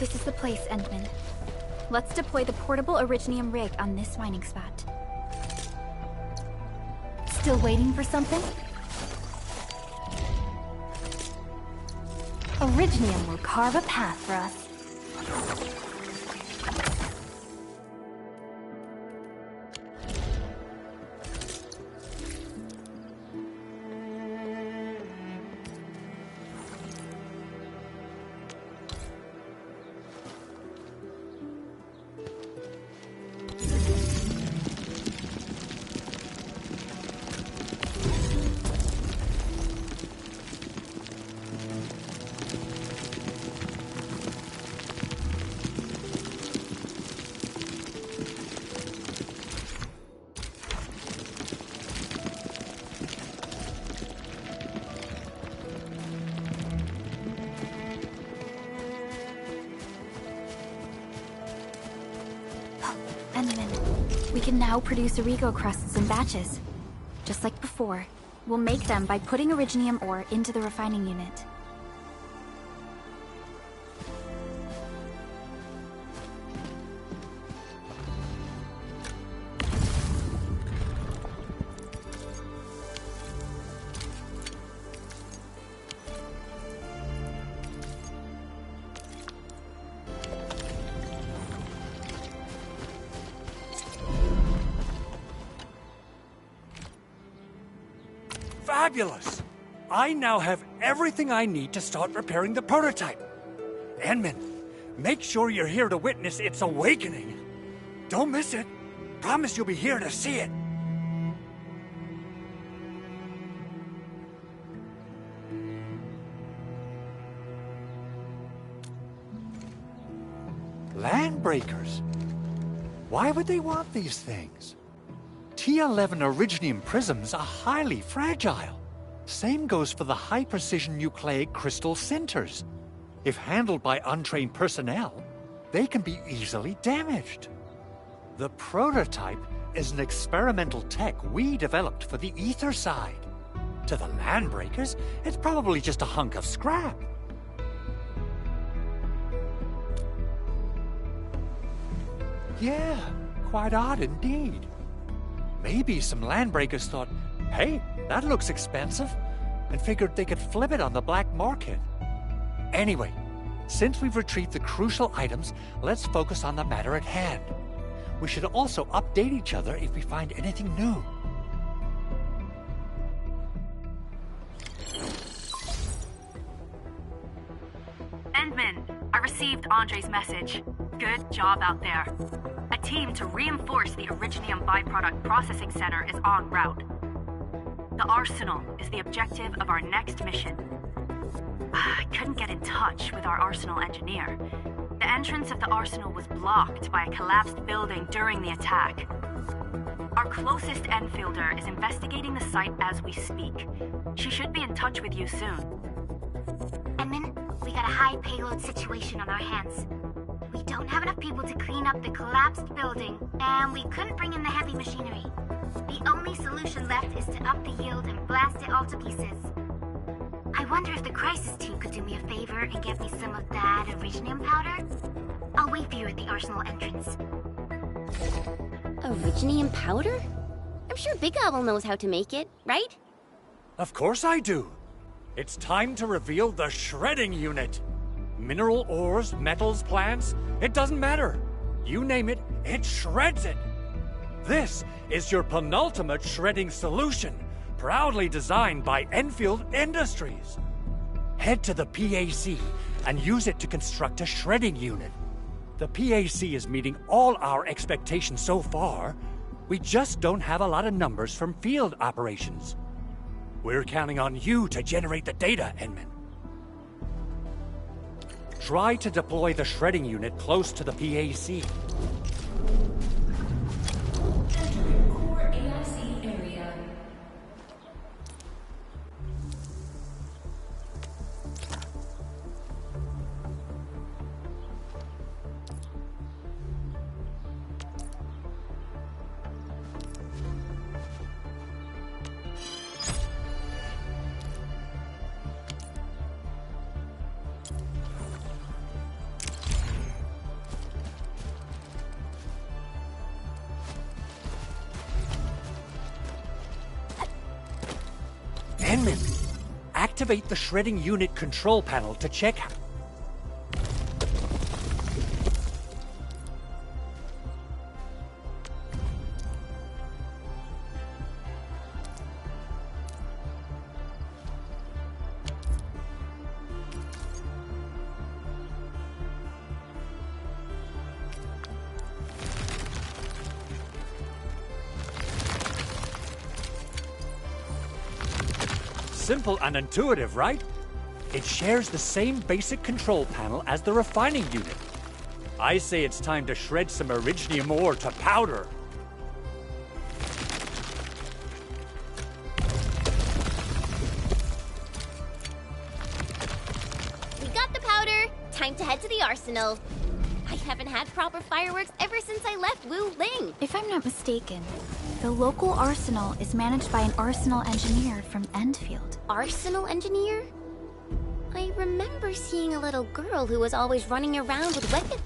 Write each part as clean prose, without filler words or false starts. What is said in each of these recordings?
This is the place, Endman. Let's deploy the portable Originium rig on this mining spot. Still waiting for something? Originium will carve a path for us. We can now produce Origo crusts in batches. Just like before, we'll make them by putting Originium ore into the refining unit. Fabulous! I now have everything I need to start repairing the prototype. Endman, make sure you're here to witness its awakening. Don't miss it. Promise you'll be here to see it. Landbreakers? Why would they want these things? T11 Originium prisms are highly fragile. Same goes for the high-precision nucleic crystal centers. If handled by untrained personnel, they can be easily damaged. The prototype is an experimental tech we developed for the ether side. To the Landbreakers, it's probably just a hunk of scrap. Yeah, quite odd indeed. Maybe some Landbreakers thought, hey, that looks expensive, and figured they could flip it on the black market. Anyway, since we've retrieved the crucial items, let's focus on the matter at hand. We should also update each other if we find anything new. Endman, I received Andre's message. Good job out there. A team to reinforce the Originium byproduct processing center is en route. The Arsenal is the objective of our next mission. I couldn't get in touch with our Arsenal engineer. The entrance of the Arsenal was blocked by a collapsed building during the attack. Our closest Enfielder is investigating the site as we speak. She should be in touch with you soon. Endman, we got a high payload situation on our hands. We don't have enough people to clean up the collapsed building, and we couldn't bring in the heavy machinery. The only solution left is to up the yield and blast it all to pieces. I wonder if the Crisis team could do me a favor and get me some of that Originium powder? I'll wait for you at the Arsenal entrance. Originium powder? I'm sure Big Owl knows how to make it, right? Of course I do. It's time to reveal the shredding unit. Mineral ores, metals, plants, it doesn't matter. You name it, it shreds it. This is your penultimate shredding solution, proudly designed by Enfield Industries. Head to the PAC and use it to construct a shredding unit. The PAC is meeting all our expectations so far. We just don't have a lot of numbers from field operations. We're counting on you to generate the data, Endman. Try to deploy the shredding unit close to the PAC. Core AIC area. Enmin, activate the shredding unit control panel to check. Simple and intuitive, right? It shares the same basic control panel as the refining unit. I say it's time to shred some Originium ore to powder. We got the powder. Time to head to the arsenal. I haven't had proper fireworks ever since I left Wu Ling. If I'm not mistaken, the local arsenal is managed by an arsenal engineer from Endfield. Arsenal engineer? I remember seeing a little girl who was always running around with weapons.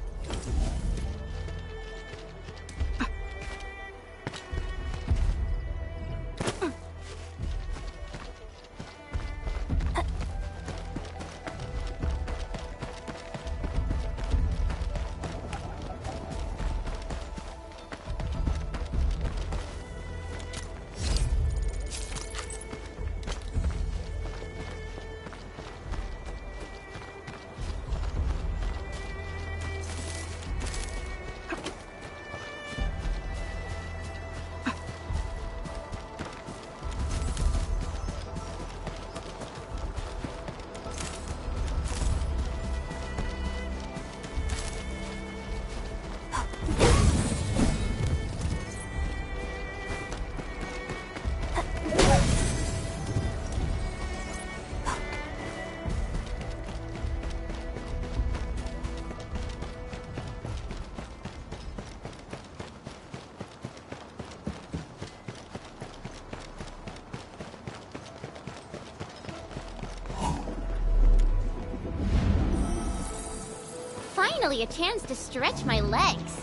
Finally a chance to stretch my legs.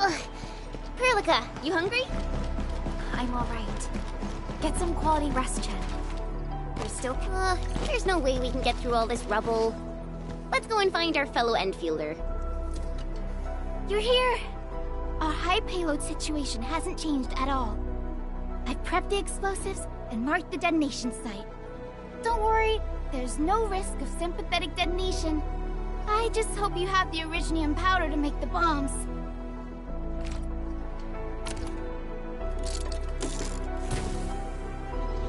Ugh. Perlica, you hungry? I'm alright. Get some quality rest, Chen. There's no way we can get through all this rubble. Let's go and find our fellow Enfielder. You're here! Our high payload situation hasn't changed at all. I've prepped the explosives and marked the detonation site. Don't worry, there's no risk of sympathetic detonation. I just hope you have the Originium powder to make the bombs.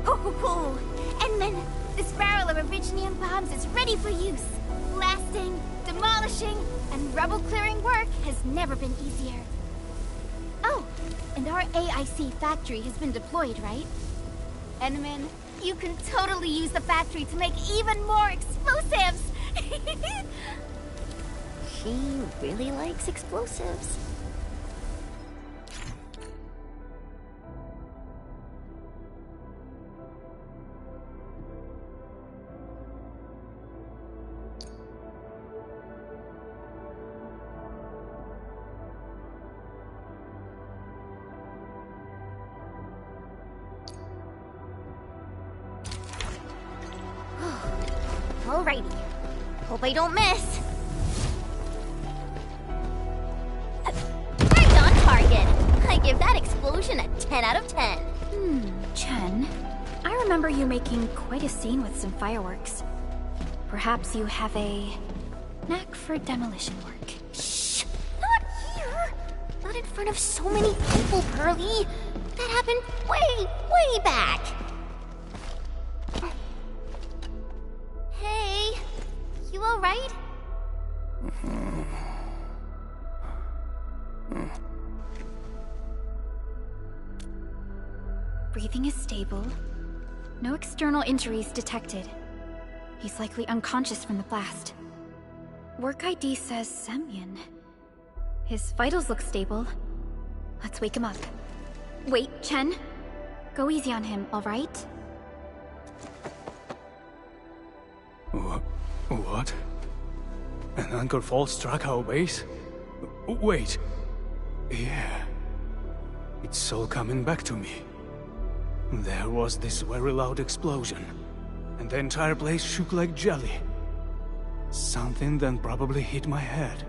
Ho ho ho! Enmin, this barrel of Originium bombs is ready for use. Blasting, demolishing, and rubble-clearing work has never been easier. Oh, and our AIC factory has been deployed, right? Enmin, you can totally use the factory to make even more explosives! She really likes explosives. Alrighty. Hope I don't miss. Right on target. I give that explosion a 10 out of 10. Chen, I remember you making quite a scene with some fireworks. Perhaps you have a knack for demolition work. Shh! Not here! Not in front of so many people, Pearly. That happened way back. Hey, you alright? Breathing is stable. No external injuries detected. He's likely unconscious from the blast. Work ID says Semyon. His vitals look stable. Let's wake him up. Wait, Chen. Go easy on him, alright? What? An Anchor Fall struck our base? Wait. Yeah. It's all coming back to me. There was this very loud explosion, and the entire place shook like jelly. Something then probably hit my head.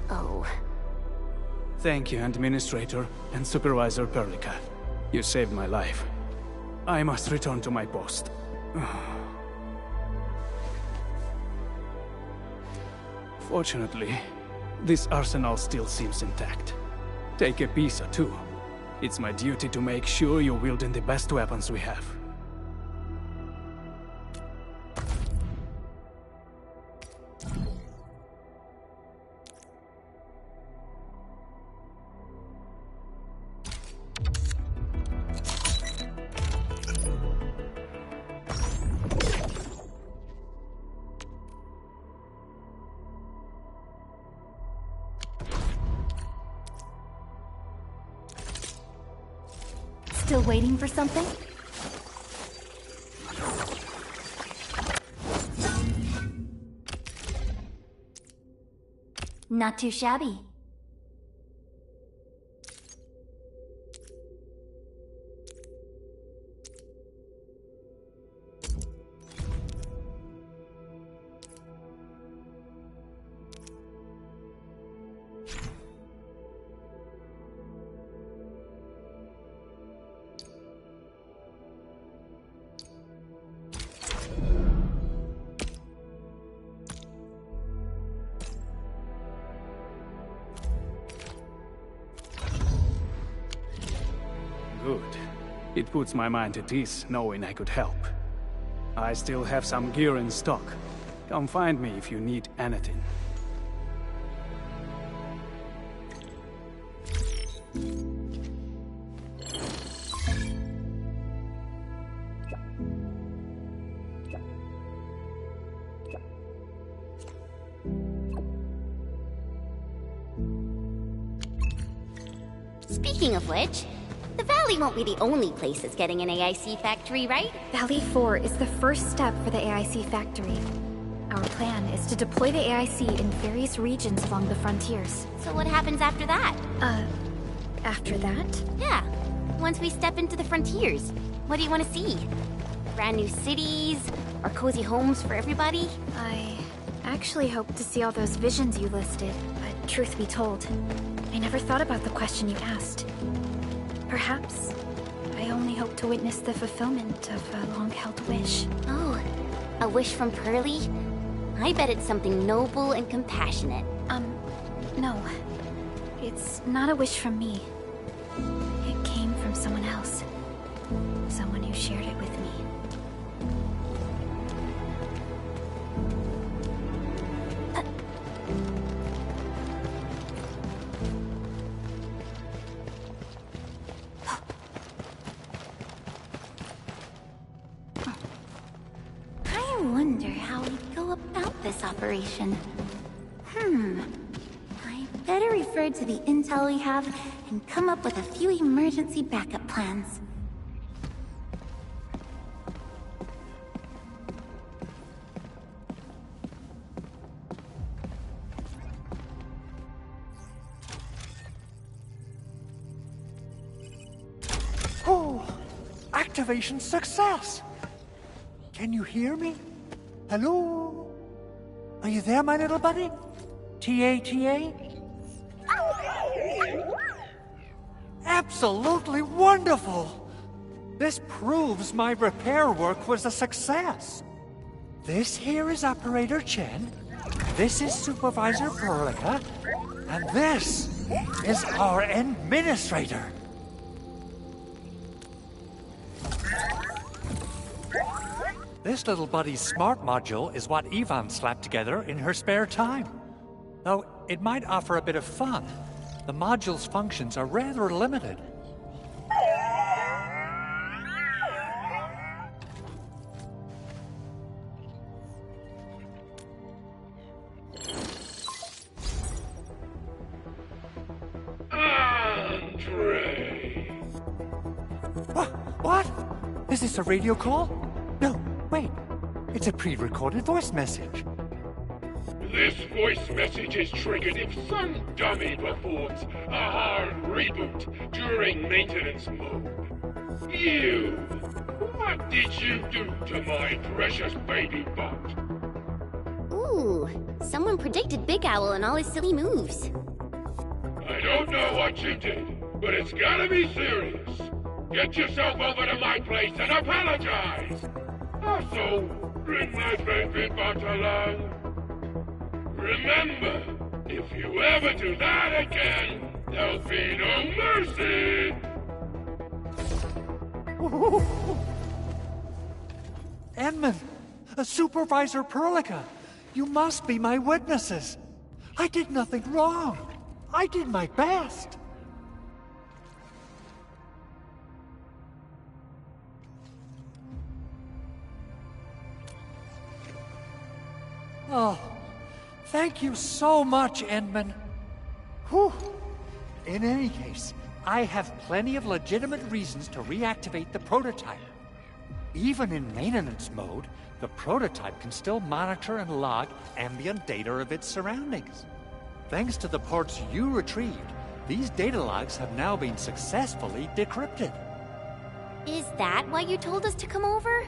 Oh. Thank you, Administrator and Supervisor Perlica. You saved my life. I must return to my post. Fortunately, this arsenal still seems intact. Take a piece or two. It's my duty to make sure you're wielding the best weapons we have. Still waiting for something? Not too shabby. Good. It puts my mind at ease knowing I could help. I still have some gear in stock. Come find me if you need anything. Speaking of which, the Valley won't be the only place that's getting an AIC factory, right? Valley 4 is the first step for the AIC factory. Our plan is to deploy the AIC in various regions along the frontiers. So what happens after that? After that? Yeah, once we step into the frontiers, what do you want to see? Brand new cities? Or cozy homes for everybody? I actually hoped to see all those visions you listed, but truth be told, I never thought about the question you asked. Perhaps I only hope to witness the fulfillment of a long-held wish. Oh, a wish from Pearly? I bet it's something noble and compassionate. No. It's not a wish from me. It came from someone else. Someone who shared it with me. I wonder how we'd go about this operation. I better refer to the intel we have and come up with a few emergency backup plans. Oh, activation success! Can you hear me? Hello? Are you there, my little buddy? T-A-T-A? Absolutely wonderful! This proves my repair work was a success. This here is Operator Chen, this is Supervisor Perlica, and this is our Administrator. This little buddy's smart module is what Ivan slapped together in her spare time. Though it might offer a bit of fun, the module's functions are rather limited. Andre! What? Is this a radio call? No, wait. It's a pre-recorded voice message. This voice message is triggered if some dummy performs a hard reboot during maintenance mode. You! What did you do to my precious baby bot? Ooh, someone predicted Big Owl and all his silly moves. I don't know what you did, but it's gotta be serious. Get yourself over to my place and apologize! Also, bring my baby bot along. Remember, if you ever do that again, there'll be no mercy! Edmund! Supervisor Perlica! You must be my witnesses! I did nothing wrong! I did my best! Oh, thank you so much, Edmund. Whew. In any case, I have plenty of legitimate reasons to reactivate the prototype. Even in maintenance mode, the prototype can still monitor and log ambient data of its surroundings. Thanks to the parts you retrieved, these data logs have now been successfully decrypted. Is that why you told us to come over?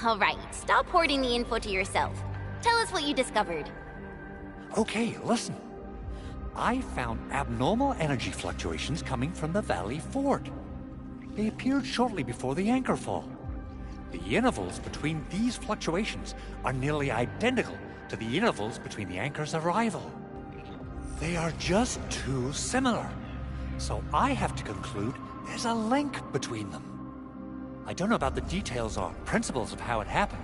All right, stop hoarding the info to yourself. Tell us what you discovered. Okay, listen. I found abnormal energy fluctuations coming from the Valley Fort. They appeared shortly before the anchor fall. The intervals between these fluctuations are nearly identical to the intervals between the anchor's arrival. They are just too similar, so I have to conclude there's a link between them. I don't know about the details or principles of how it happened,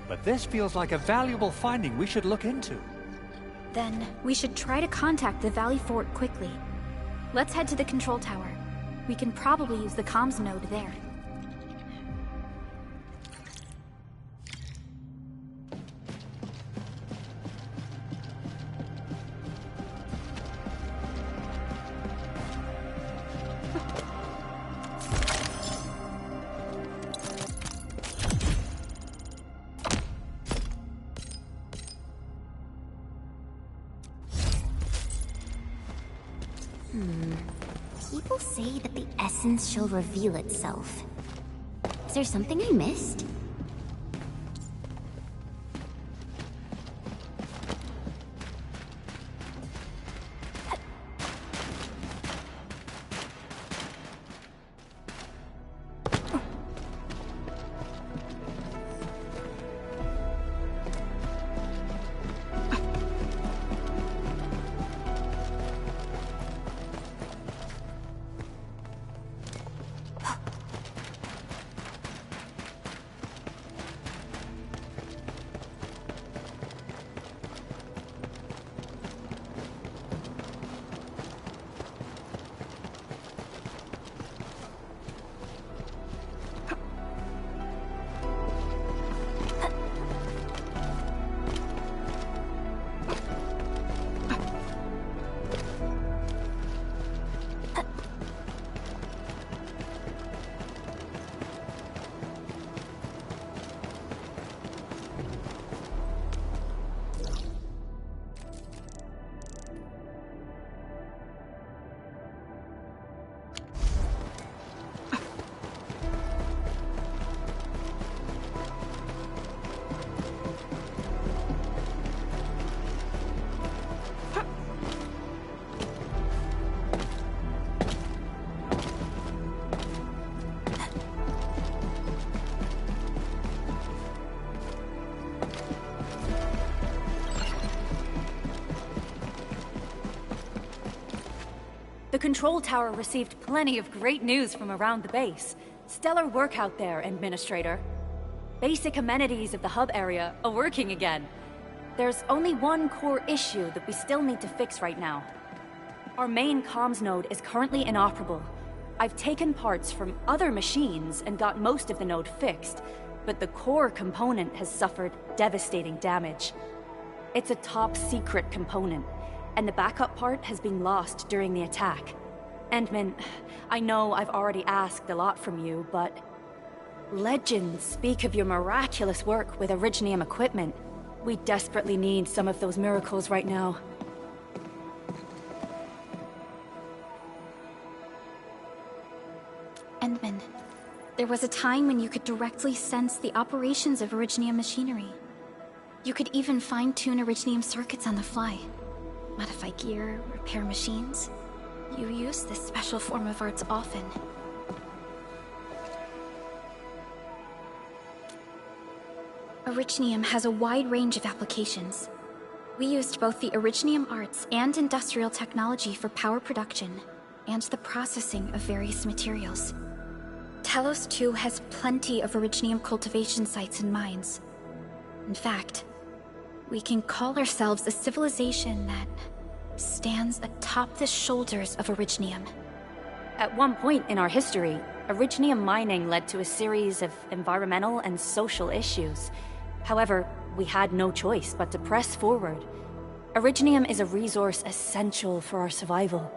but this feels like a valuable finding we should look into. Then, we should try to contact the Valley Fort quickly. Let's head to the control tower. We can probably use the comms node there. People say that the essence shall reveal itself. Is there something I missed? The control tower received plenty of great news from around the base. Stellar work out there, Administrator. Basic amenities of the hub area are working again. There's only one core issue that we still need to fix right now. Our main comms node is currently inoperable. I've taken parts from other machines and got most of the node fixed, but the core component has suffered devastating damage. It's a top-secret component, and the backup part has been lost during the attack. Endman, I know I've already asked a lot from you, but legends speak of your miraculous work with Originium equipment. We desperately need some of those miracles right now. Endman, there there was a time when you could directly sense the operations of Originium machinery. You could even fine-tune Originium circuits on the fly. Modify gear, repair machines. You use this special form of arts often. Originium has a wide range of applications. We used both the Originium arts and industrial technology for power production, and the processing of various materials. Telos 2 has plenty of Originium cultivation sites and mines. In fact, we can call ourselves a civilization that stands atop the shoulders of Originium. At one point in our history, Originium mining led to a series of environmental and social issues. However, we had no choice but to press forward. Originium is a resource essential for our survival.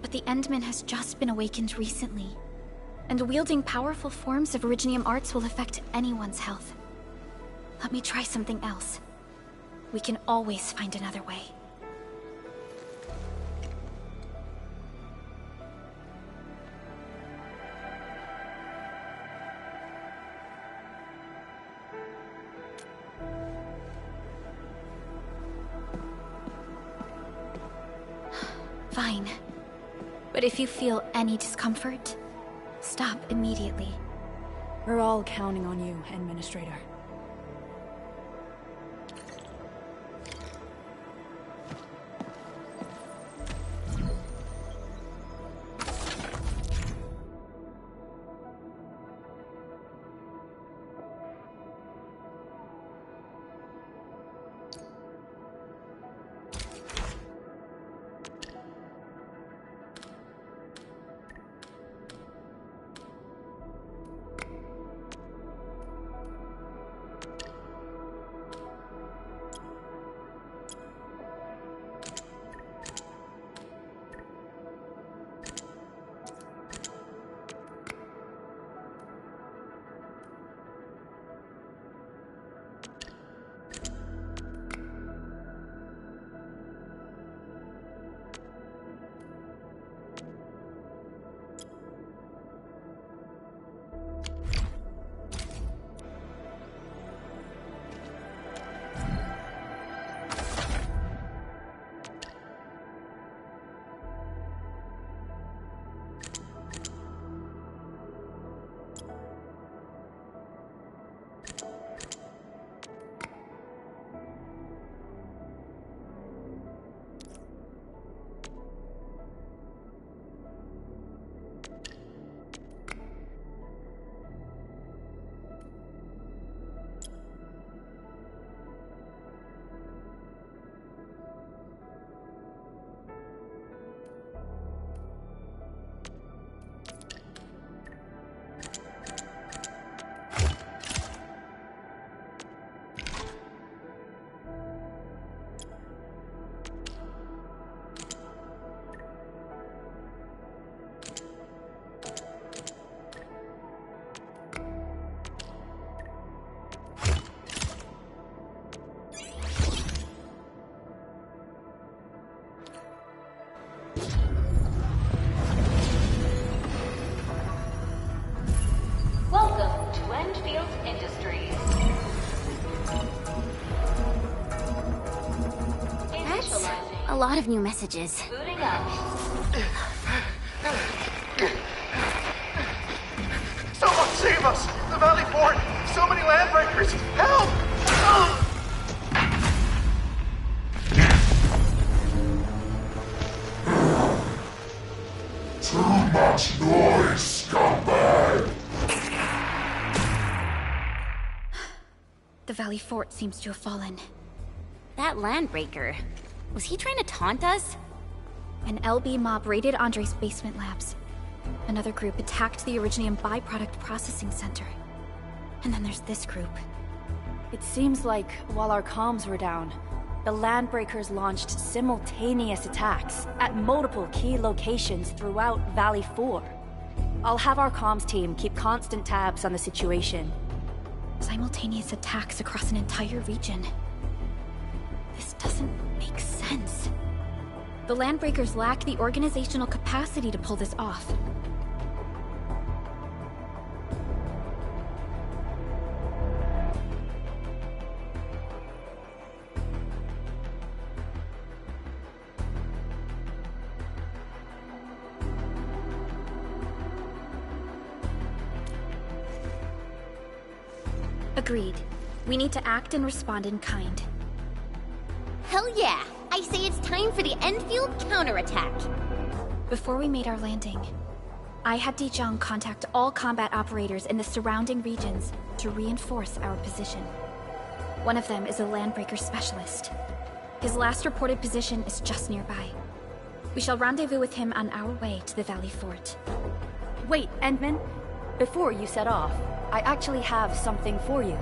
But the Endman has just been awakened recently, and wielding powerful forms of Originium arts will affect anyone's health. Let me try something else. We can always find another way. Fine. But if you feel any discomfort, stop immediately. We're all counting on you, Administrator. A lot of new messages. Booting up. Someone save us! The Valley Fort! So many landbreakers! Help! Too much noise, scumbag! The Valley Fort seems to have fallen. That landbreaker. Was he trying to taunt us? An LB mob raided Andre's basement labs. Another group attacked the Originium byproduct processing center. And then there's this group. It seems like, while our comms were down, the Landbreakers launched simultaneous attacks at multiple key locations throughout Valley 4. I'll have our comms team keep constant tabs on the situation. Simultaneous attacks across an entire region. This doesn't make sense. The Landbreakers lack the organizational capacity to pull this off. Agreed. We need to act and respond in kind. Hell yeah! I say it's time for the Enfield counterattack. Before we made our landing, I had Dijong contact all combat operators in the surrounding regions to reinforce our position. One of them is a Landbreaker specialist. His last reported position is just nearby. We shall rendezvous with him on our way to the Valley Fort. Wait, Endman. Before you set off, I actually have something for you.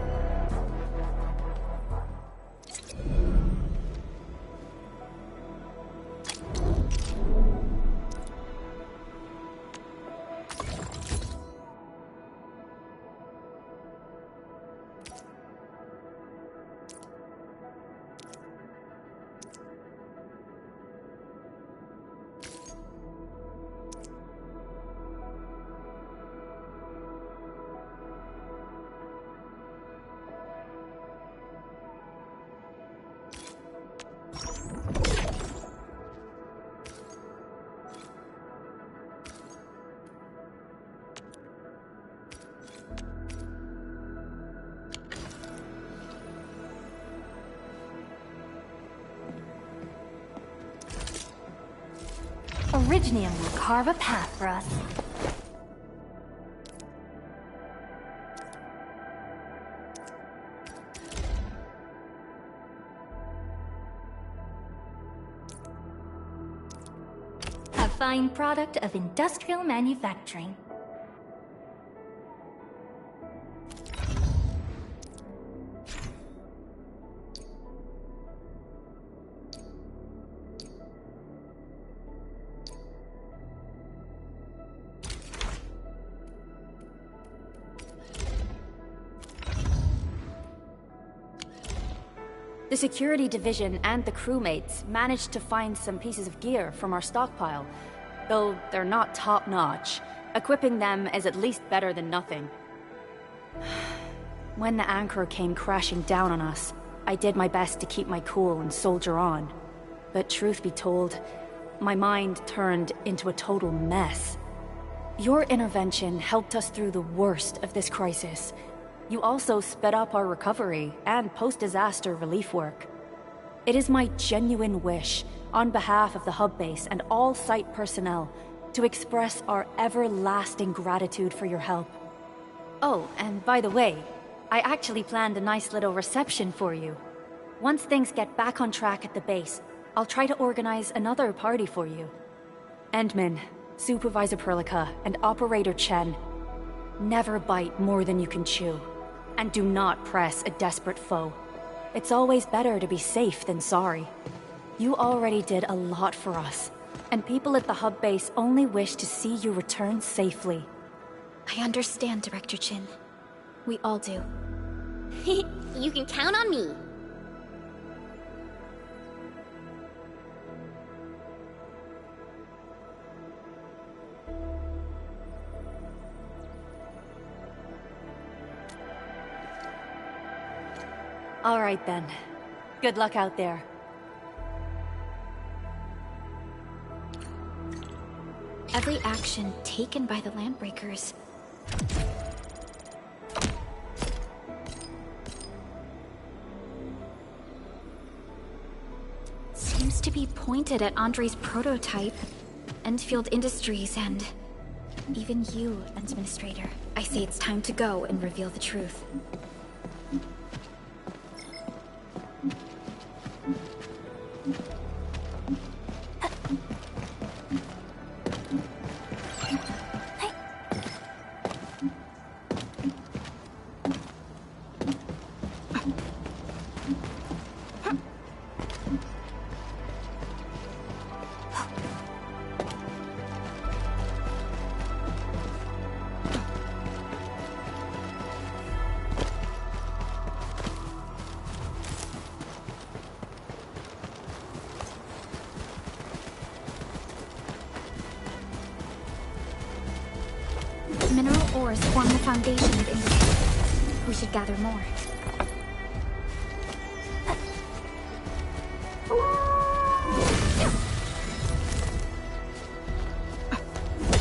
Originium will carve a path for us. A fine product of industrial manufacturing. The security division and the crewmates managed to find some pieces of gear from our stockpile. Though they're not top-notch, equipping them is at least better than nothing. When the Anchor came crashing down on us, I did my best to keep my cool and soldier on. But truth be told, my mind turned into a total mess. Your intervention helped us through the worst of this crisis. You also sped up our recovery and post-disaster relief work. It is my genuine wish, on behalf of the hub base and all site personnel, to express our everlasting gratitude for your help. Oh, and by the way, I actually planned a nice little reception for you. Once things get back on track at the base, I'll try to organize another party for you. Endman, Supervisor Perlica, and Operator Chen, never bite more than you can chew. And do not press a desperate foe. It's always better to be safe than sorry. You already did a lot for us, and people at the hub base only wish to see you return safely. I understand, Director Chin. We all do. You can count on me. All right then. Good luck out there. Every action taken by the Landbreakers seems to be pointed at Andre's prototype, Enfield Industries, and even you, Administrator. I say it's time to go and reveal the truth. Mineral ores form the foundation of industry. We should gather more.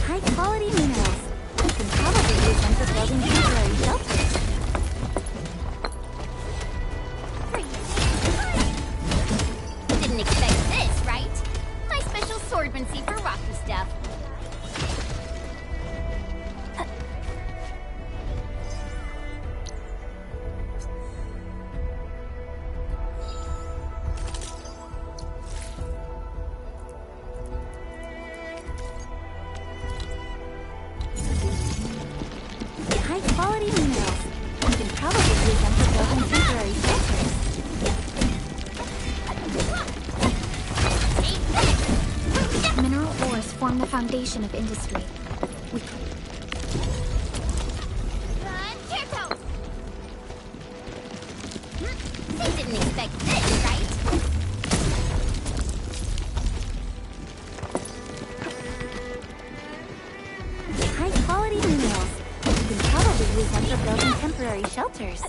High-quality minerals. You can probably use them for building temporary shelters. Didn't expect this, right? My special swordmancy for rocky stuff. High-quality minerals. You can probably use them for building temporary shelters. Mineral ores form the foundation of industry. They didn't expect this, right? High-quality minerals. You can probably use them for building temporary shelters.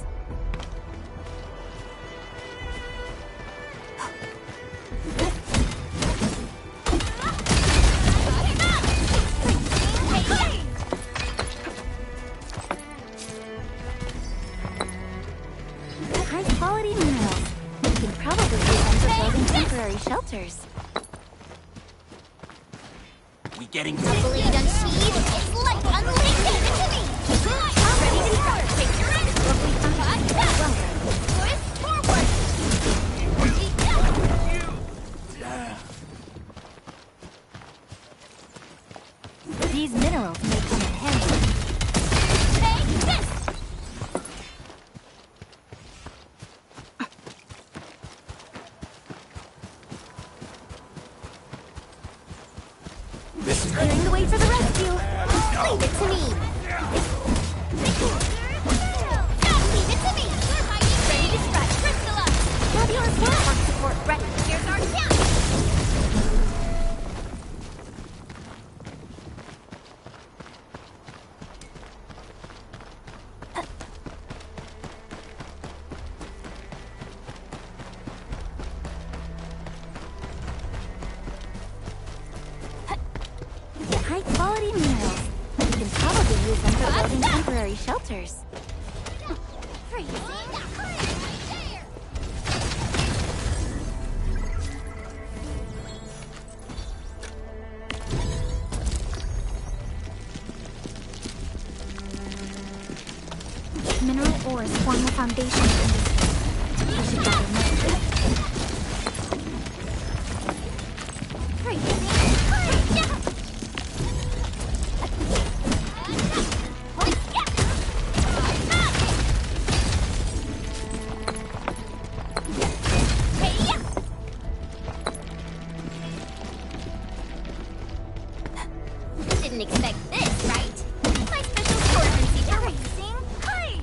High-quality minerals. You can probably use them for building temporary shelters. We getting A blade unsheathed, it's light unleashed! Give it to me! Ready to start! Take your end! Push forward! These minerals may come in handy. Take this! Clearing the way for the rescue. Leave it to me. Leave it to me. Ready to strike. Crystal up. Fabulous work. Support ready. Here's our chance. High-quality minerals. You can probably use them for building temporary shelters. Mineral ores form the foundation of industry. We should gather more. Didn't expect this, right? My special swordmancy for racing. Hey!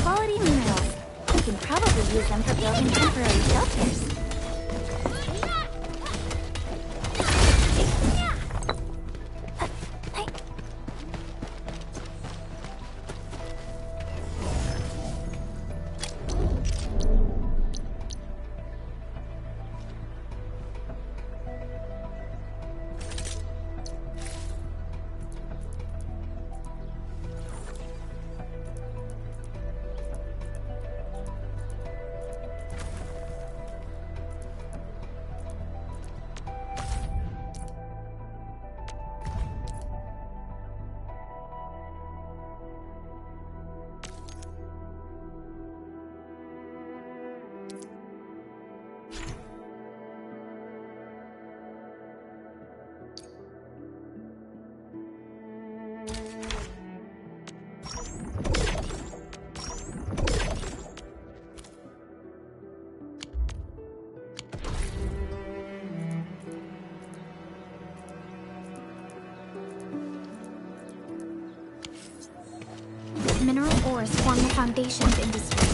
quality minerals. We can probably use them for building temporary shelters. Mineral ores form the foundation of industry.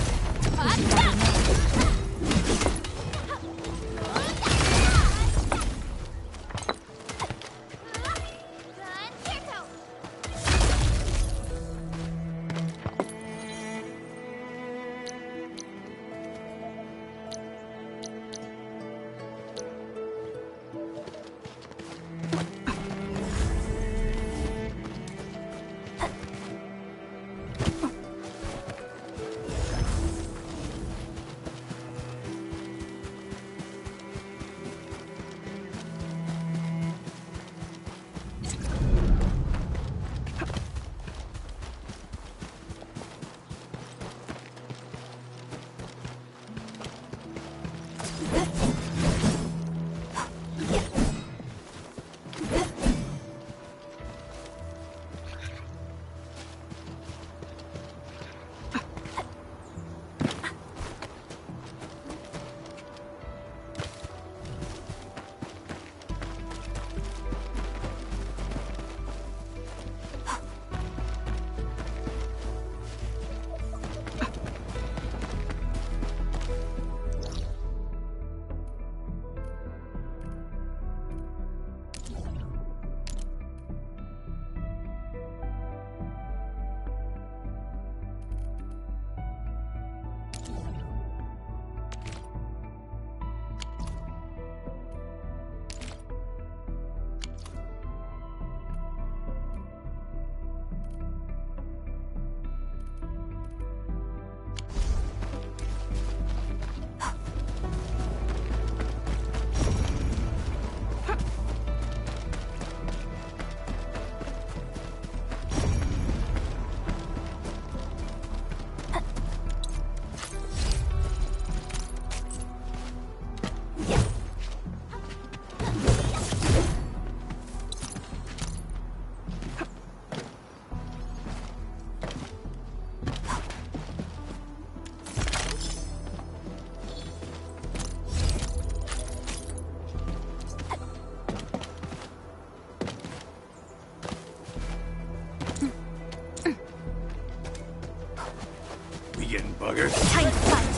Buggers. Time to fight.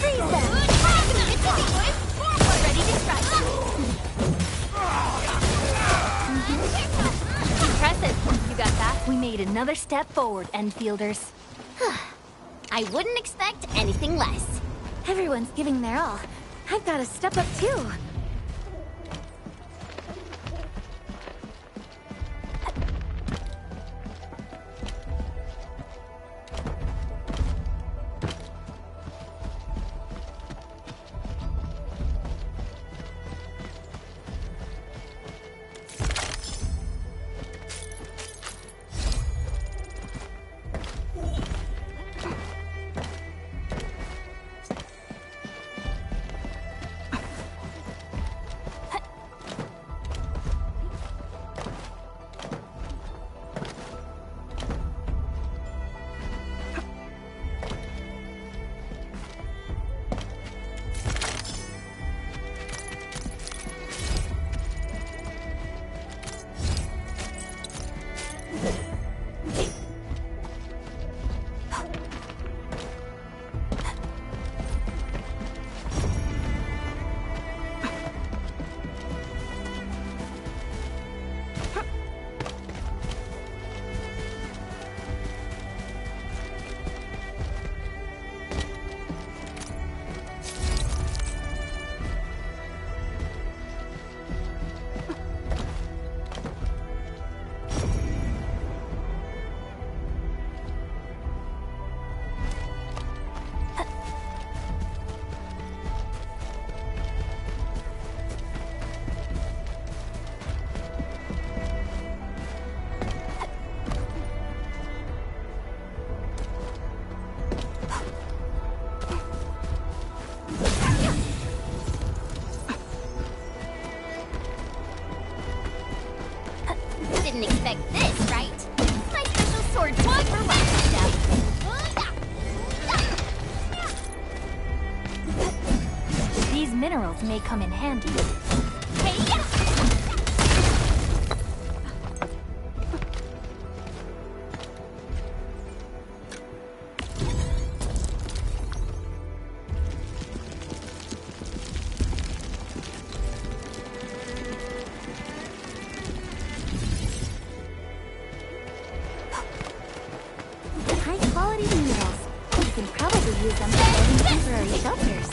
Freeze them. It's easy, boys. Forward. Ready to strike. Impressive. You got that? We made another step forward, Enfielders. I wouldn't expect anything less. Everyone's giving their all. I've got to step up too. didn't expect this, right? My special sword taught for rock stuff. These minerals may come in handy. High-quality minerals. You can probably use them for building temporary shelters.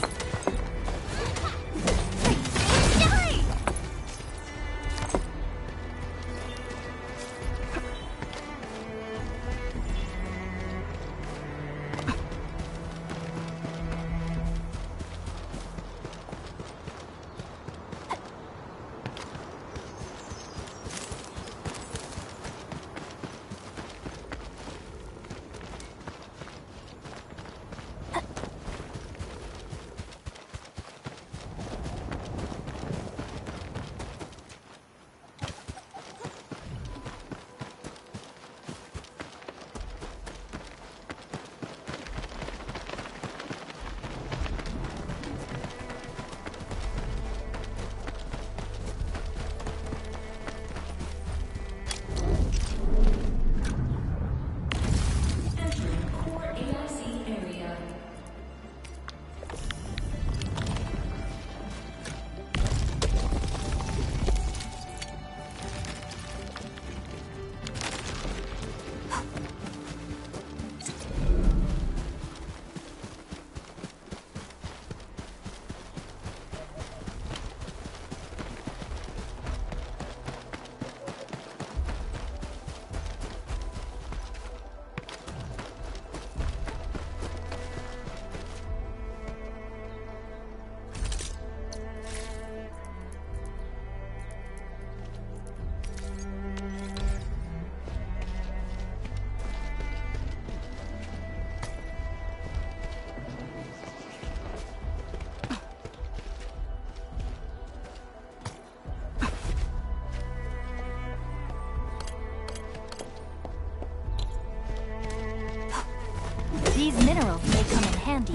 These minerals may come in handy.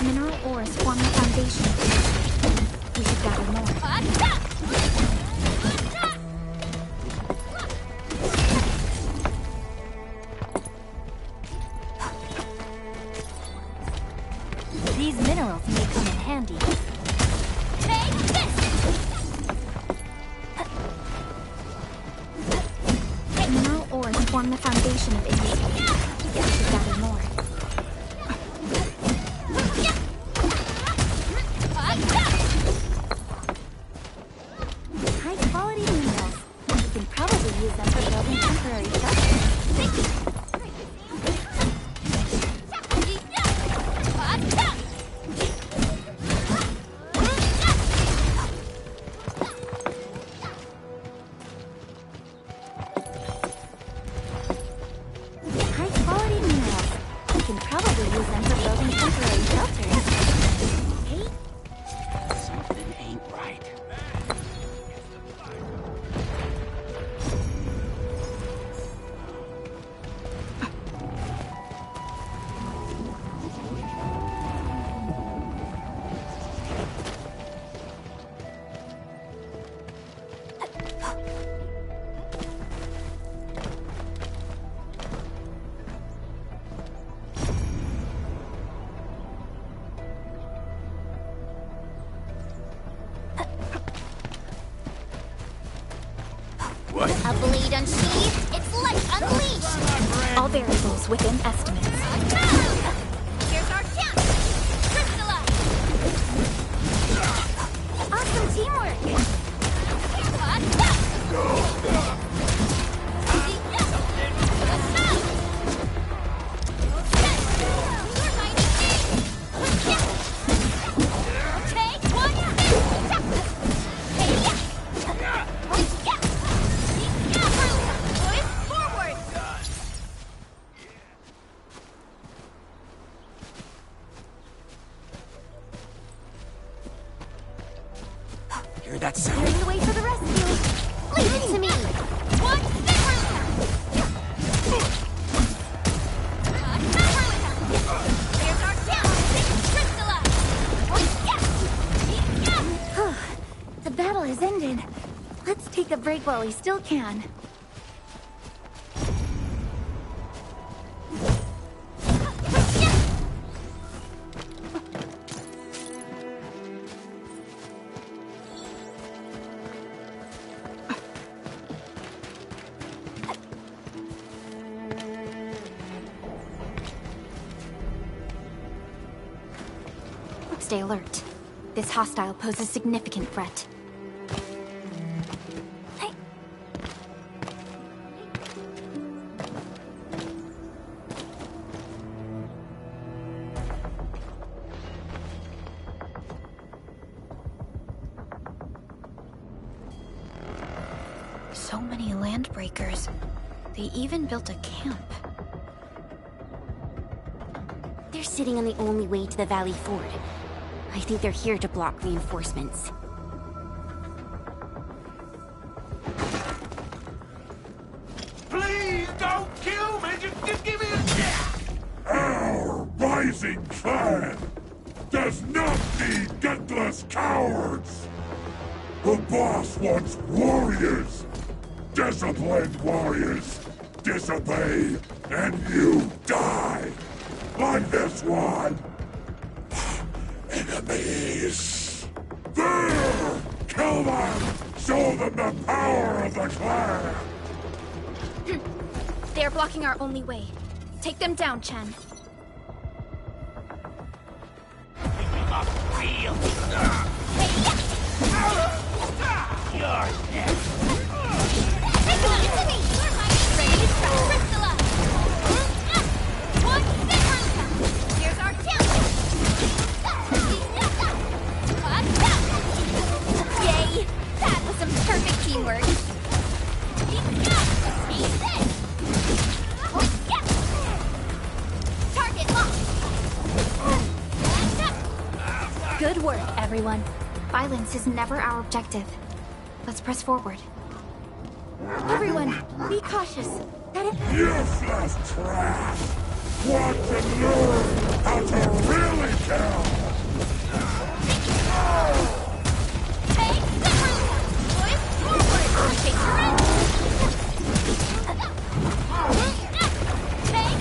Mineral ores form the foundation. We should gather more. These minerals may come in handy. Mineral ores form the foundation of industry. We should gather more. High-quality minerals. You can probably use them for building temporary shelters. High-quality minerals. You can probably use them for building temporary shelters. Something ain't right. What? A blade unsheathed, its light unleashed! All variables within estimates. Here's our chance! Crystallize! Awesome teamwork! Hear that sound? Clearing the way for the rescue. Leave it to me. One There's our Crystalla. The battle has ended. Let's take a break while we still can. Stay alert. This hostile poses significant threat. So many landbreakers. They even built a camp. They're sitting on the only way to the Valley Ford. I think they're here to block reinforcements. Please don't kill me! Just give me a chance! Our rising clan does not need gutless cowards! The boss wants warriors! Disciplined warriors! Disobey, and you die! Like this one! Enemies! There! Kill them! Show them the power of the clan! They are blocking our only way. Take them down, Chen. You're next! Yay! That was some perfect teamwork. Target locked. Good work, everyone. Violence is never our objective. Let's press forward. Everyone, be cautious. Useless trash! Watch and learn how to really kill! Take the room! Boys, forward! Take your end! Take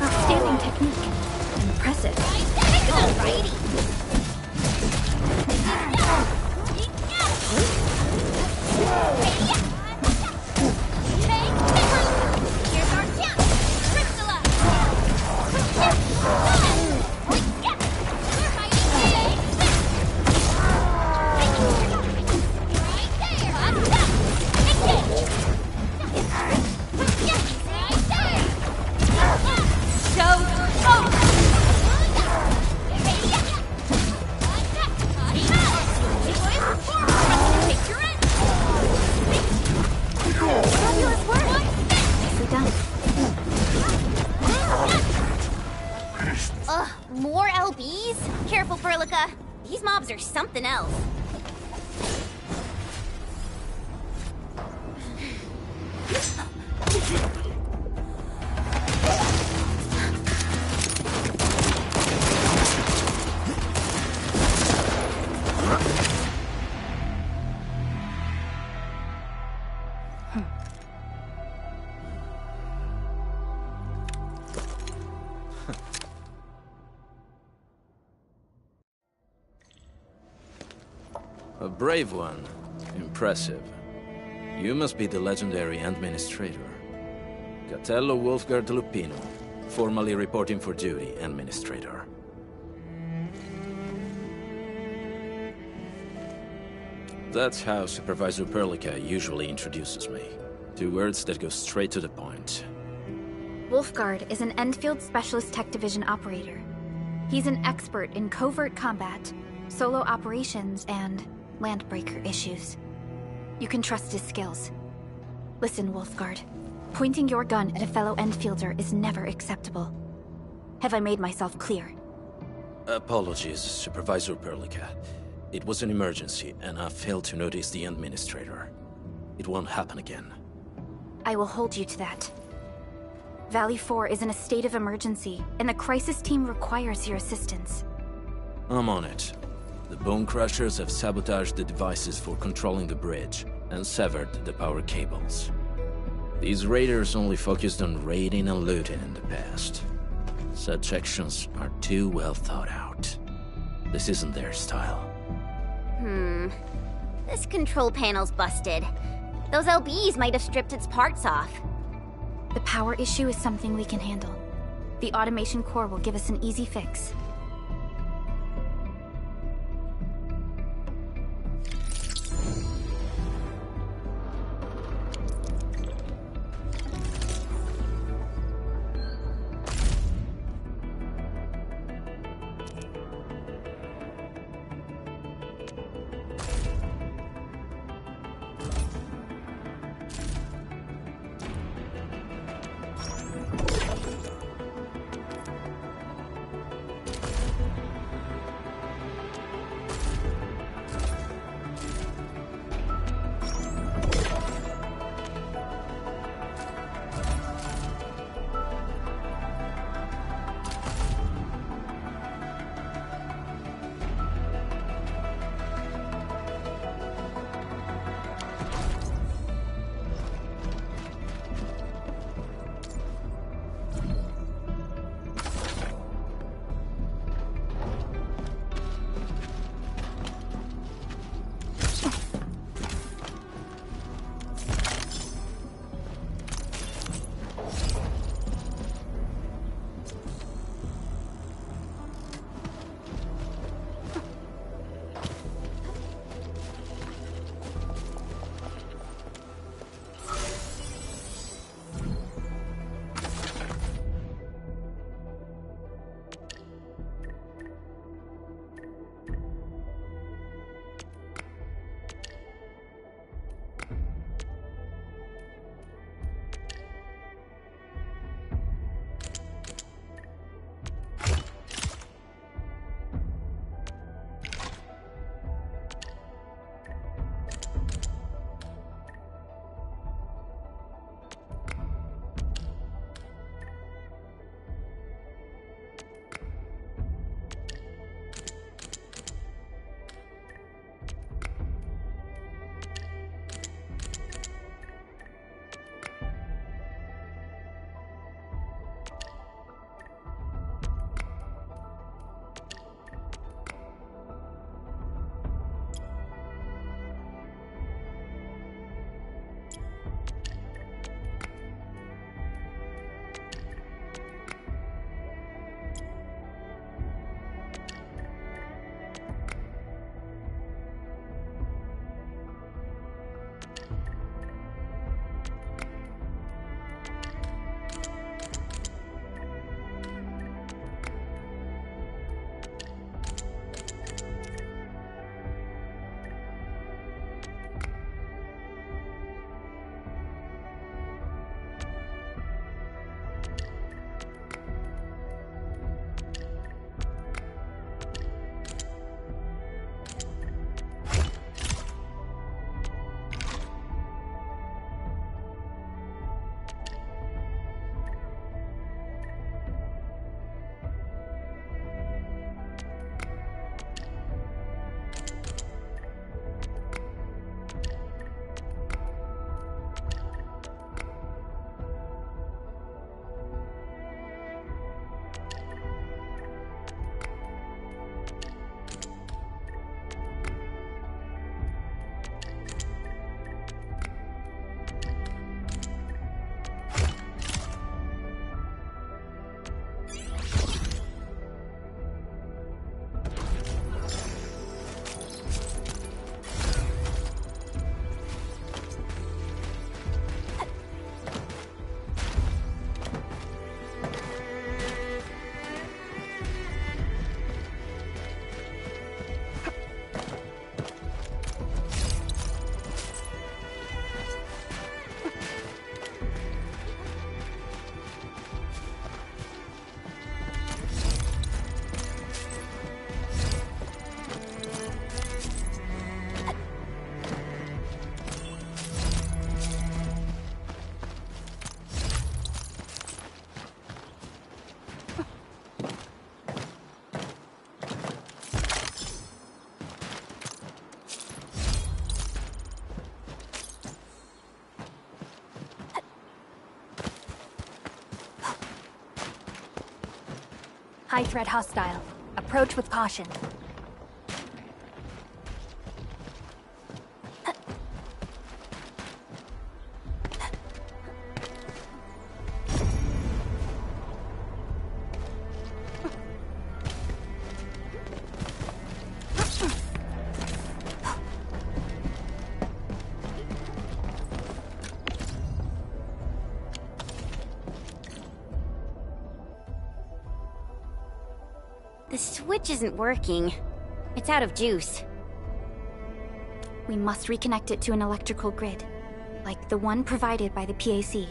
Outstanding technique. Impressive. Alrighty. Here's our chance! Crystalla! More LBs? Careful, Furlica. These mobs are something else. A brave one. Impressive. You must be the legendary Administrator. Catello Wolfgard Lupino, formally reporting for duty, Administrator. That's how Supervisor Perlica usually introduces me. 2 words that go straight to the point. Wolfgard is an Enfield Specialist Tech Division operator. He's an expert in covert combat, solo operations, and landbreaker issues. You can trust his skills. Listen, Wolfguard. Pointing your gun at a fellow Enfielder is never acceptable. Have I made myself clear? Apologies, Supervisor Perlica. It was an emergency, and I failed to notice the Administrator. It won't happen again. I will hold you to that. Valley 4 is in a state of emergency, and the crisis team requires your assistance. I'm on it. The Bone Crushers have sabotaged the devices for controlling the bridge, and severed the power cables. These raiders only focused on raiding and looting in the past. Such actions are too well thought out. This isn't their style. This control panel's busted. Those LBs might have stripped its parts off. The power issue is something we can handle. The automation core will give us an easy fix. High threat hostile. Approach with caution. The switch isn't working. It's out of juice. We must reconnect it to an electrical grid, like the one provided by the PAC.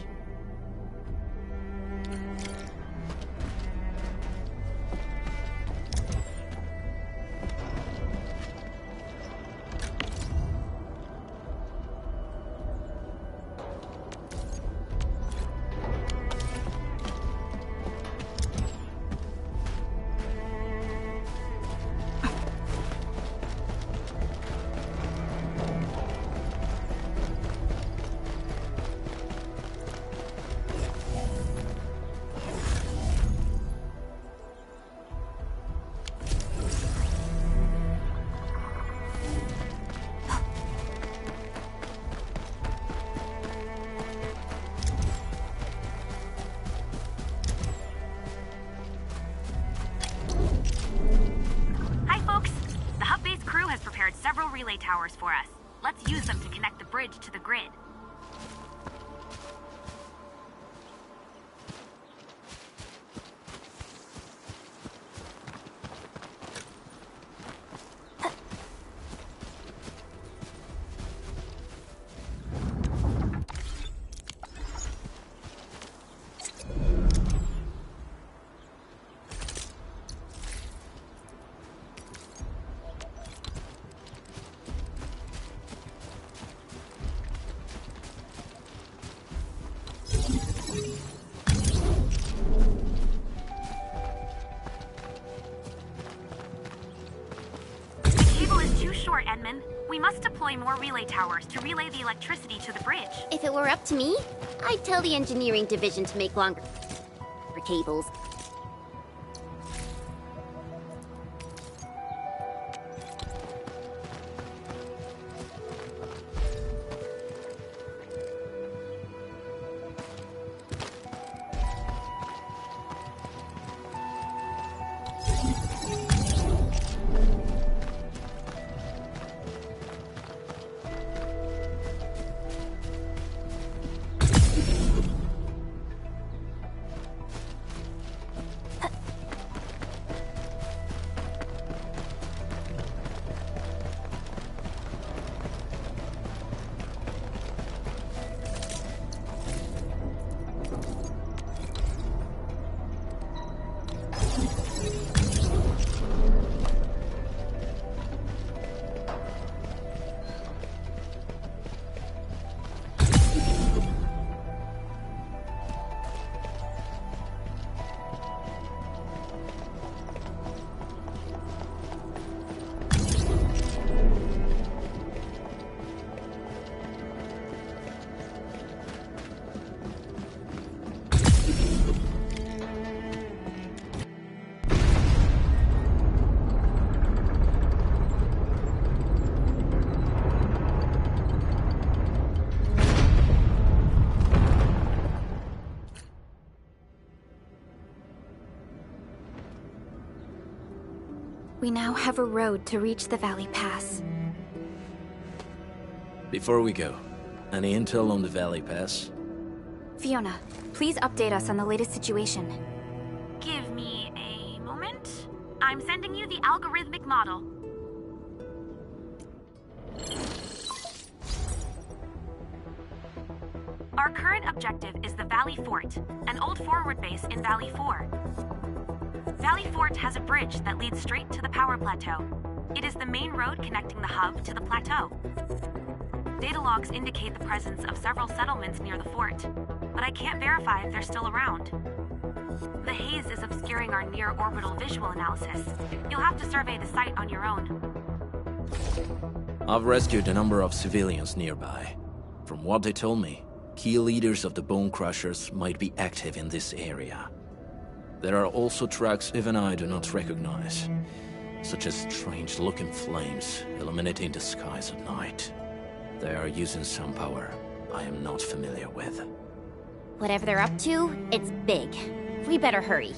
Several relay towers for us. Let's use them to connect the bridge to the grid. Edmund, we must deploy more relay towers to relay the electricity to the bridge. If it were up to me, I'd tell the engineering division to make longer cables. We now have a road to reach the Valley Pass. Before we go, any intel on the Valley Pass? Fiona, please update us on the latest situation. Give me a moment. I'm sending you the algorithmic model. Our current objective is the Valley Fort, an old forward base in Valley 4. Valley Fort has a bridge that leads straight to the power plateau. It is the main road connecting the hub to the plateau. Data logs indicate the presence of several settlements near the fort, but I can't verify if they're still around. The haze is obscuring our near-orbital visual analysis. You'll have to survey the site on your own. I've rescued a number of civilians nearby. From what they told me, key leaders of the Bone Crushers might be active in this area. There are also tracks even I do not recognize, such as strange-looking flames illuminating the skies at night. They are using some power I am not familiar with. Whatever they're up to, it's big. We better hurry.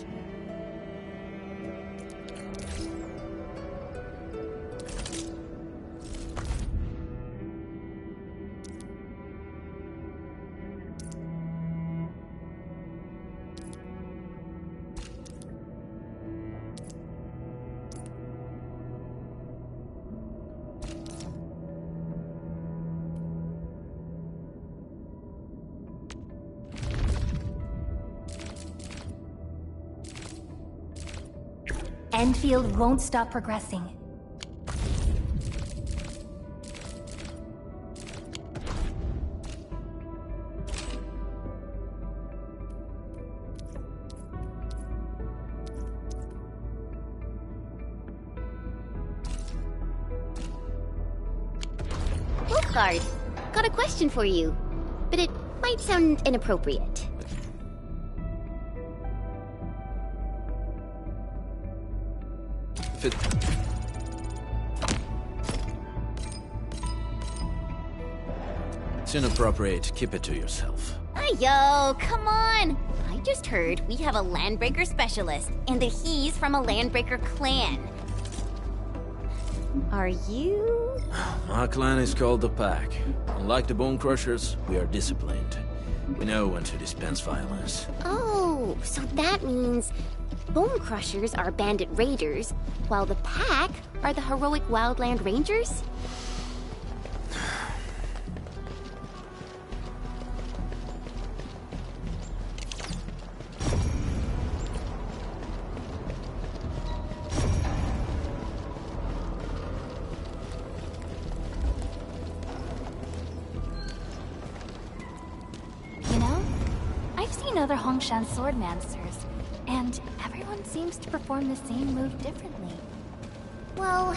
Enfield won't stop progressing. Wolfguard, got a question for you, but it might sound inappropriate. It's inappropriate. Keep it to yourself. Yo, come on! I just heard we have a Landbreaker specialist, and that he's from a Landbreaker clan. Are you? Our clan is called the Pack. Unlike the Bone Crushers, we are disciplined. We know when to dispense violence. Oh, so that means Bone Crushers are bandit raiders, while the Pack are the heroic Wildland Rangers? You know, I've seen other Hongshan Swordmancers, and everyone seems to perform the same move differently. Well,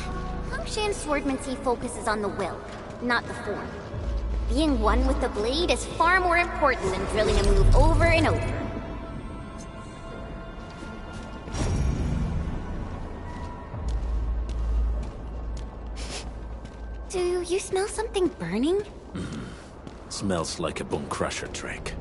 Hongshan Swordmancy focuses on the will, not the form. Being one with the blade is far more important than drilling a move over and over. Do you smell something burning? Smells like a Bone Crusher trick.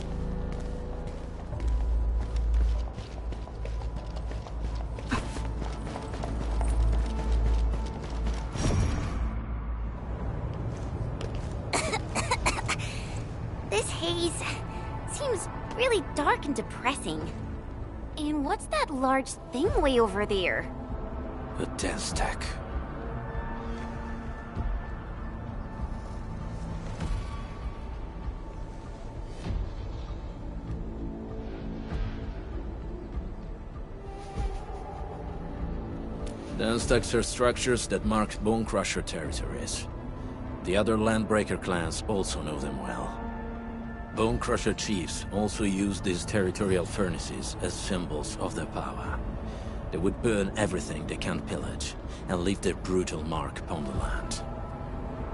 This haze seems really dark and depressing. And what's that large thing way over there? A dense tech. Dense techs are structures that mark Bone Crusher territories. The other Landbreaker clans also know them well. Bone Crusher chiefs also use these territorial furnaces as symbols of their power. They would burn everything they can pillage, and leave their brutal mark upon the land.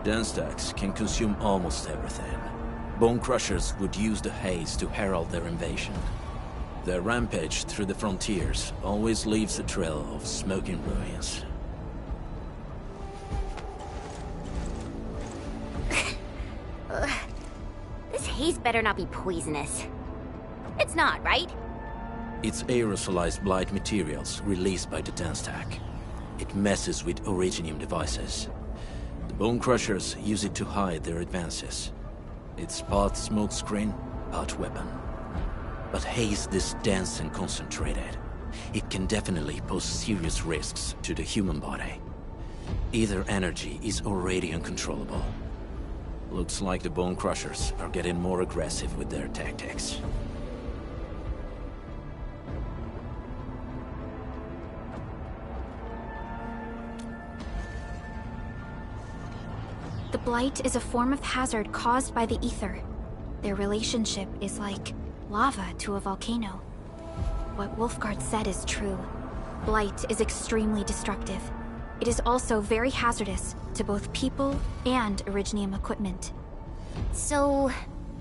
Dense techs can consume almost everything. Bone Crushers would use the haze to herald their invasion. Their rampage through the frontiers always leaves a trail of smoking ruins. This haze better not be poisonous. It's not, right? It's aerosolized blight materials released by the dense tech. It messes with Originium devices. The Bone Crushers use it to hide their advances. It's part smokescreen, part weapon. But haze this dense and concentrated. It can definitely pose serious risks to the human body. Either energy is already uncontrollable. Looks like the Bone Crushers are getting more aggressive with their tactics. The Blight is a form of hazard caused by the ether. Their relationship is like lava to a volcano. What Wolfguard said is true. Blight is extremely destructive. It is also very hazardous to both people and Originium equipment. So,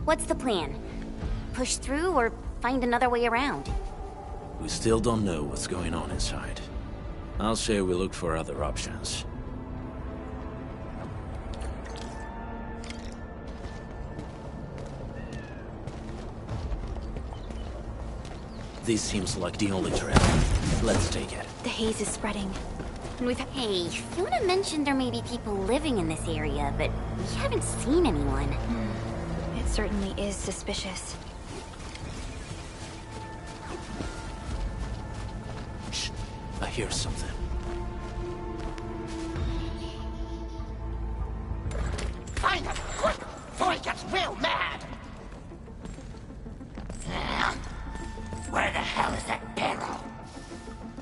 what's the plan? Push through or find another way around? We still don't know what's going on inside. I'll say we look for other options. This seems like the only trail. Let's take it. The haze is spreading. And we've... Hey, Fiona mentioned there may be people living in this area, but we haven't seen anyone. It certainly is suspicious. Shh. I hear something. Find us quick before he gets real mad! Where the hell is that barrel?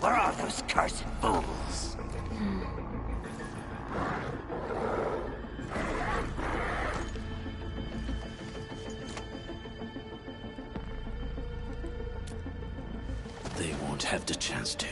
Where are those cursed fools? They won't have the chance to.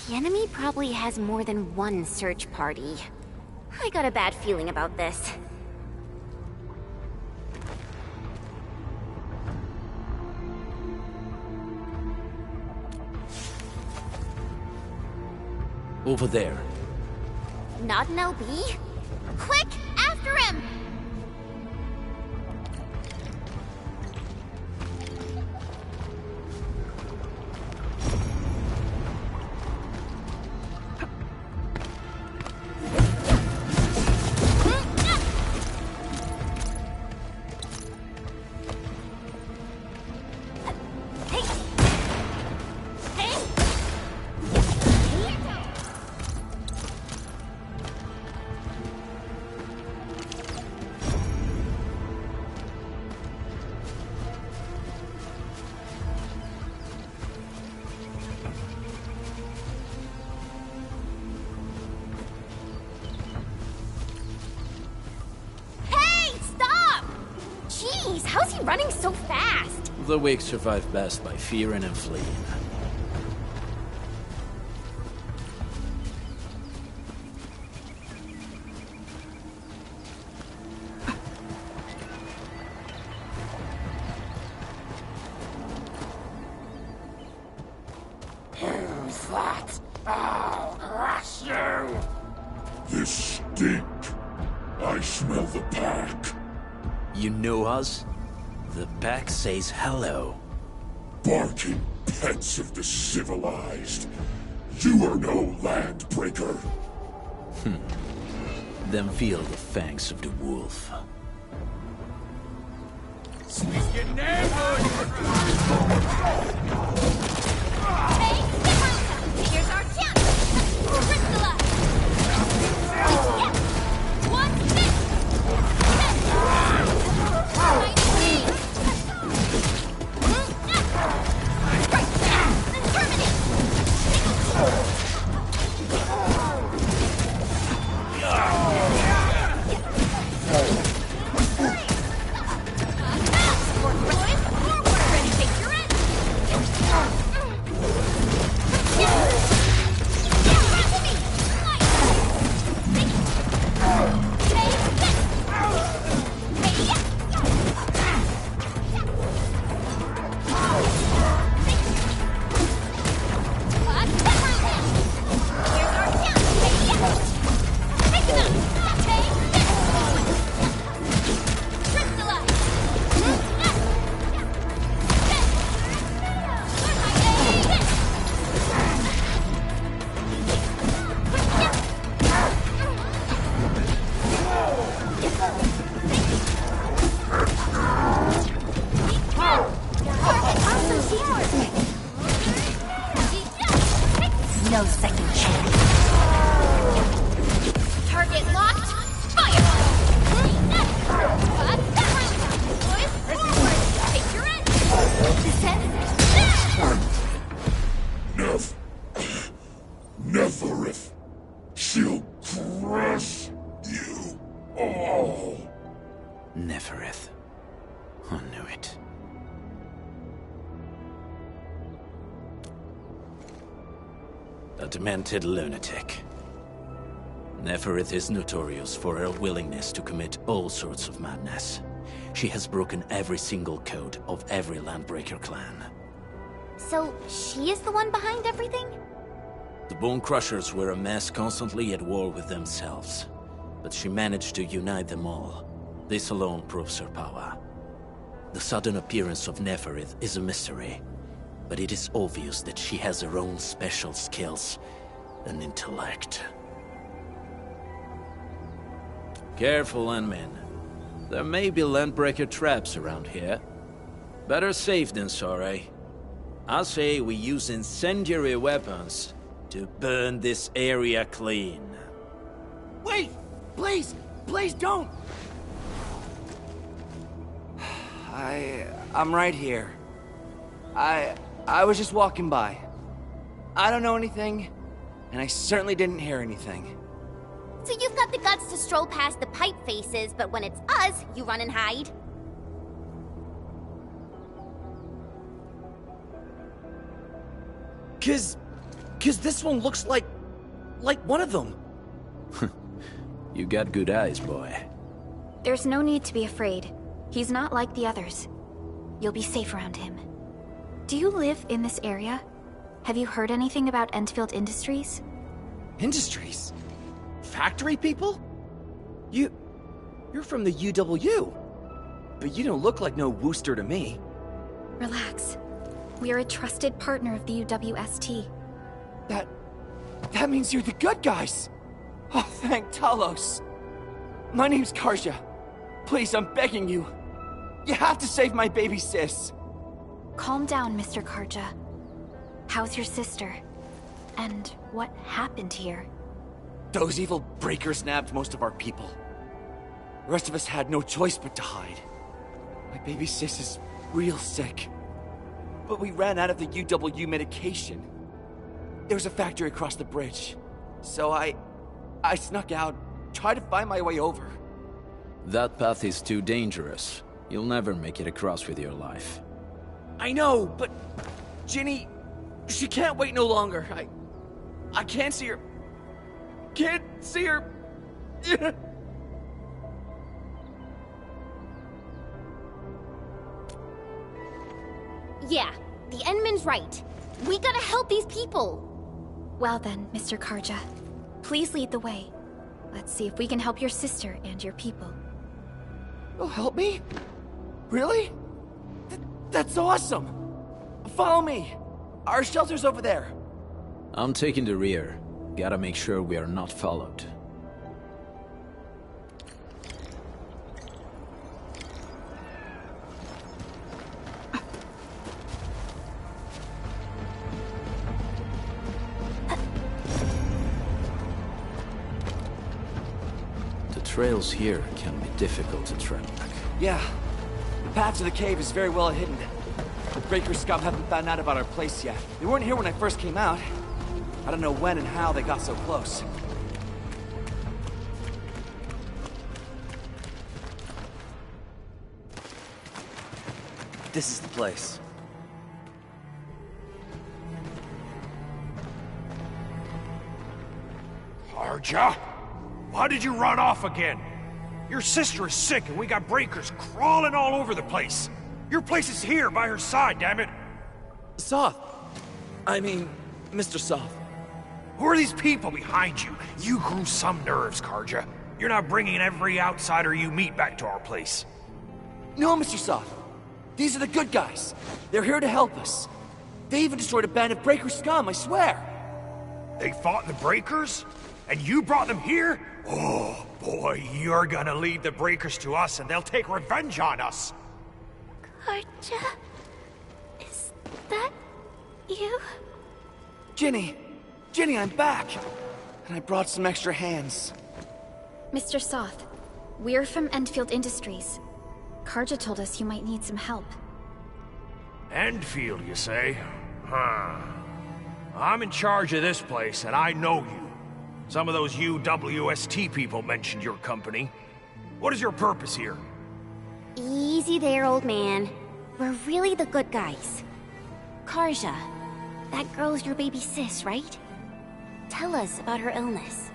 The enemy probably has more than one search party. I got a bad feeling about this. Over there. Not an LB? Quick, after him! How's he running so fast? The weak survive best by fearing and fleeing. Who's that? I'll crush you! This stink. I smell the pack. You know us? The pack says hello. Barking pets of the civilized. You are no landbreaker. Then feel the fangs of the wolf. Sneaking neighborhood! Hey, here's our chance! Crystallize! Yes! What's this? No second chance. Target locked. Fire! A demented lunatic. Neferith is notorious for her willingness to commit all sorts of madness. She has broken every single code of every Landbreaker clan. So, she is the one behind everything? The Bone Crushers were a mess constantly at war with themselves. But she managed to unite them all. This alone proves her power. The sudden appearance of Neferith is a mystery. But it is obvious that she has her own special skills and intellect. Careful, Unmin. There may be Landbreaker traps around here. Better safe than sorry. I say we use incendiary weapons to burn this area clean. Wait! Please! Please don't! I'm right here. I was just walking by. I don't know anything, and I certainly didn't hear anything. So you've got the guts to stroll past the pipe faces, but when it's us, you run and hide? Cause this one looks like one of them. You got good eyes, boy. There's no need to be afraid. He's not like the others. You'll be safe around him. Do you live in this area? Have you heard anything about Endfield Industries? Industries? Factory people? You're from the UW. But you don't look like no Wooster to me. Relax. We are a trusted partner of the UWST. That means you're the good guys! Oh, thank Talos! My name's Karja. Please, I'm begging you. You have to save my baby sis. Calm down, Mr. Karja. How's your sister? And what happened here? Those evil breakers nabbed most of our people. The rest of us had no choice but to hide. My baby sis is real sick. But we ran out of the UW medication. There was a factory across the bridge. So I snuck out, tried to find my way over. That path is too dangerous. You'll never make it across with your life. I know, but Ginny, she can't wait no longer. I can't see her. Can't see her. Yeah, the Endman's right. We gotta help these people. Well then, Mr. Karja, please lead the way. Let's see if we can help your sister and your people. You'll help me? Really? That's awesome! Follow me! Our shelter's over there. I'm taking the rear. Gotta make sure we are not followed. The trails here can be difficult to track. Yeah. The path to the cave is very well hidden. The Breaker scum haven't found out about our place yet. They weren't here when I first came out. I don't know when and how they got so close. This is the place. Karja? Why did you run off again? Your sister is sick and we got breakers crawling all over the place. Your place is here by her side, damn it. Soth. I mean, Mr. Soth. Who are these people behind you? You grew some nerves, Karja. You're not bringing every outsider you meet back to our place. No, Mr. Soth. These are the good guys. They're here to help us. They even destroyed a band of Breaker scum, I swear. They fought the Breakers? And you brought them here? Oh, boy, you're gonna lead the Breakers to us and they'll take revenge on us. Karja? Is that you? Ginny! Ginny, I'm back! And I brought some extra hands. Mr. Soth, we're from Endfield Industries. Karja told us you might need some help. Endfield, you say? Huh. I'm in charge of this place, and I know you. Some of those UWST people mentioned your company. What is your purpose here? Easy there, old man. We're really the good guys. Karja, that girl's your baby sis, right? tell us about her illness?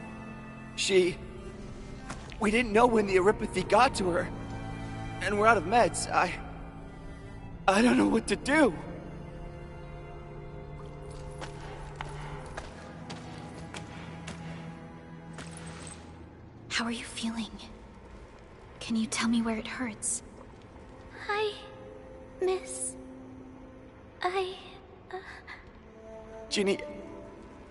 We didn't know when the Eurypathy got to her. And we're out of meds. I don't know what to do. How are you feeling? Can you tell me where it hurts? Hi, Miss. Ginny,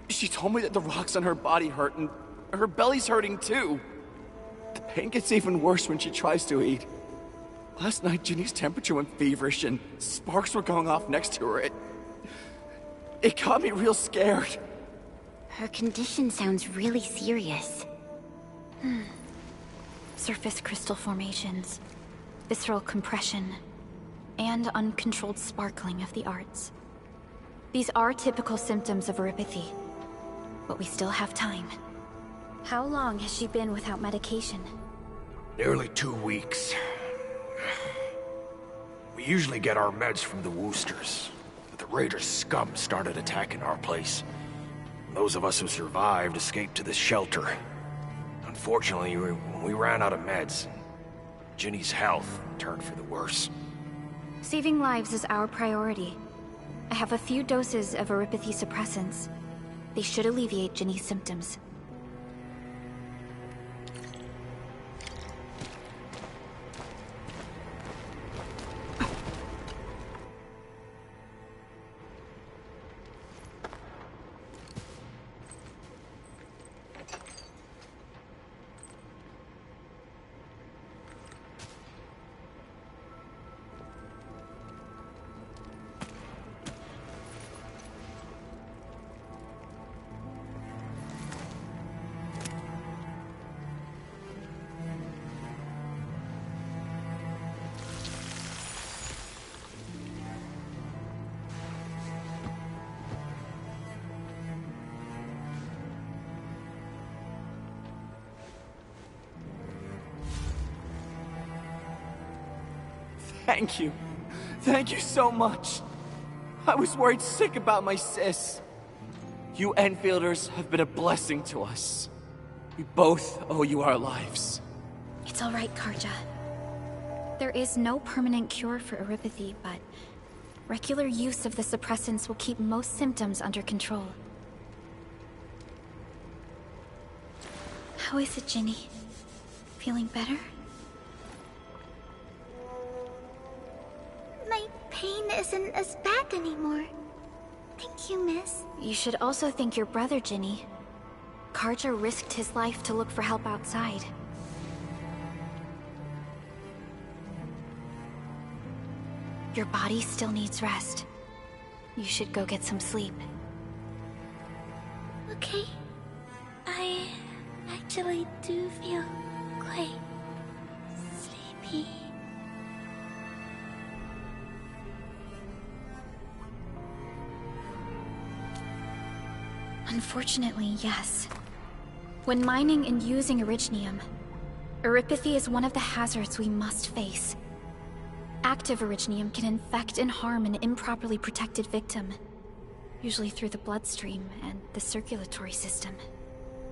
she told me that the rocks on her body hurt and her belly's hurting too. The pain gets even worse when she tries to eat. Last night, Ginny's temperature went feverish and sparks were going off next to her. It got me real scared. Her condition sounds really serious. Surface crystal formations, visceral compression, and uncontrolled sparkling of the arts. These are typical symptoms of Eurypathy, but we still have time. How long has she been without medication? Nearly 2 weeks. We usually get our meds from the Woosters, but the Raiders' scum started attacking our place. Those of us who survived escaped to this shelter. Unfortunately, we ran out of meds. Ginny's health turned for the worse. Saving lives is our priority. I have a few doses of Eurypathy suppressants. They should alleviate Ginny's symptoms. Thank you. Thank you so much. I was worried sick about my sis. You Enfielders have been a blessing to us. We both owe you our lives. It's all right, Carja. There is no permanent cure for Eurypathy, but regular use of the suppressants will keep most symptoms under control. How is it, Ginny? Feeling better? My pain isn't as bad anymore. Thank you, miss. You should also thank your brother, Ginny. Carja risked his life to look for help outside. Your body still needs rest. You should go get some sleep. Okay. I actually do feel quite sleepy. Unfortunately, yes. When mining and using Originium, Eurypathy is one of the hazards we must face. Active Originium can infect and harm an improperly protected victim, usually through the bloodstream and the circulatory system.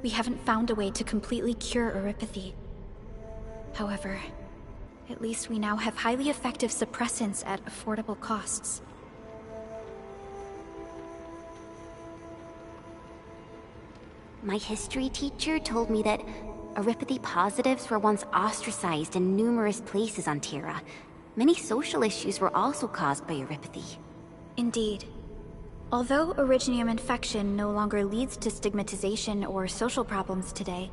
We haven't found a way to completely cure Eurypathy. However, at least we now have highly effective suppressants at affordable costs. My history teacher told me that Eurypathy positives were once ostracized in numerous places on Terra. Many social issues were also caused by Eurypathy. Indeed. Although Originium infection no longer leads to stigmatization or social problems today,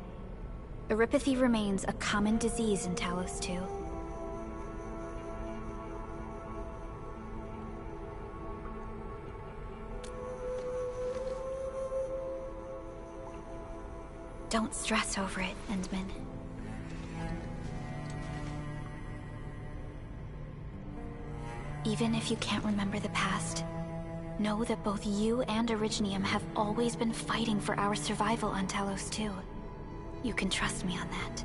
Eurypathy remains a common disease in Talos 2. Don't stress over it, Endman. Even if you can't remember the past, know that both you and Originium have always been fighting for our survival on Talos 2. You can trust me on that.